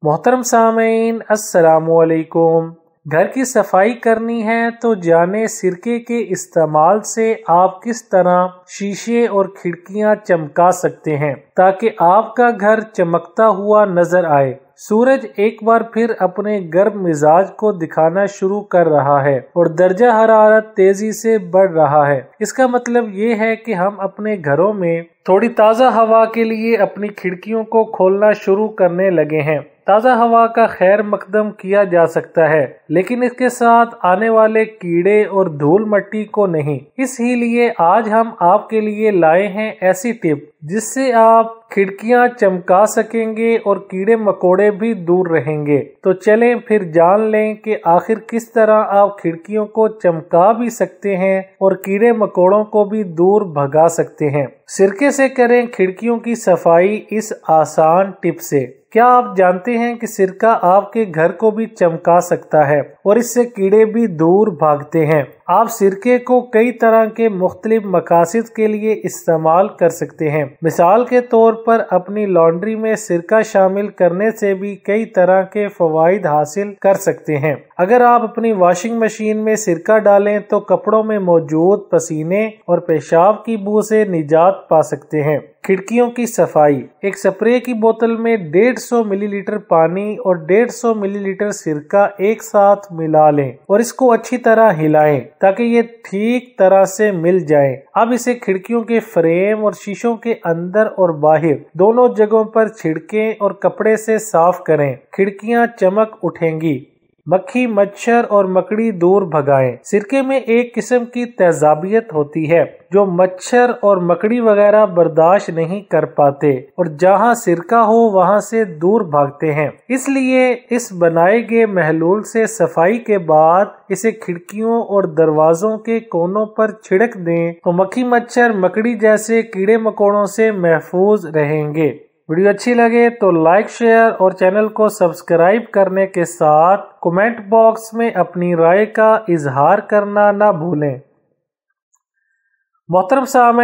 मोहतरम सामीन अस्सलामुअलैकुम। घर की सफाई करनी है तो जाने सिरके के इस्तेमाल से आप किस तरह शीशे और खिड़कियां चमका सकते हैं ताकि आपका घर चमकता हुआ नजर आए। सूरज एक बार फिर अपने गर्म मिजाज को दिखाना शुरू कर रहा है और दर्जा हरारत तेजी से बढ़ रहा है। इसका मतलब ये है कि हम अपने घरों में थोड़ी ताज़ा हवा के लिए अपनी खिड़कियों को खोलना शुरू करने लगे हैं। ताज़ा हवा का खैर मकदम किया जा सकता है, लेकिन इसके साथ आने वाले कीड़े और धूल मट्टी को नहीं। इसीलिए आज हम आपके लिए लाए हैं ऐसी टिप जिससे आप खिड़कियां चमका सकेंगे और कीड़े मकोड़े भी दूर रहेंगे। तो चलें फिर जान लें कि आखिर किस तरह आप खिड़कियों को चमका भी सकते हैं और कीड़े मकोड़ों को भी दूर भगा सकते हैं। सिरके से करें खिड़कियों की सफाई इस आसान टिप से। क्या आप जानते हैं कि सिरका आपके घर को भी चमका सकता है और इससे कीड़े भी दूर भागते हैं। आप सिरके को कई तरह के मुख्तलिफ मकासद के लिए इस्तेमाल कर सकते हैं। मिसाल के तौर पर अपनी लॉन्ड्री में सिरका शामिल करने से भी कई तरह के फवाइद हासिल कर सकते हैं। अगर आप अपनी वॉशिंग मशीन में सिरका डालें तो कपड़ों में मौजूद पसीने और पेशाब की बू से निजात पा सकते हैं। खिड़कियों की सफाई। एक स्प्रे की बोतल में 150 मिलीलीटर पानी और 150 मिलीलीटर सिरका एक साथ मिला लें और इसको अच्छी तरह हिलाएं ताकि ये ठीक तरह से मिल जाए। अब इसे खिड़कियों के फ्रेम और शीशों के अंदर और बाहर दोनों जगहों पर छिड़कें और कपड़े से साफ करें। खिड़कियां चमक उठेंगी। मक्खी, मच्छर और मकड़ी दूर भगाएं। सिरके में एक किस्म की तेजाबियत होती है जो मच्छर और मकड़ी वगैरह बर्दाश्त नहीं कर पाते और जहां सिरका हो वहां से दूर भागते हैं। इसलिए इस बनाए गए महलूल से सफाई के बाद इसे खिड़कियों और दरवाजों के कोनों पर छिड़क दें तो मक्खी, मच्छर, मकड़ी जैसे कीड़े मकोड़ों से महफूज रहेंगे। वीडियो अच्छी लगे तो लाइक, शेयर और चैनल को सब्सक्राइब करने के साथ कमेंट बॉक्स में अपनी राय का इजहार करना ना भूलें। मोहतरम साहब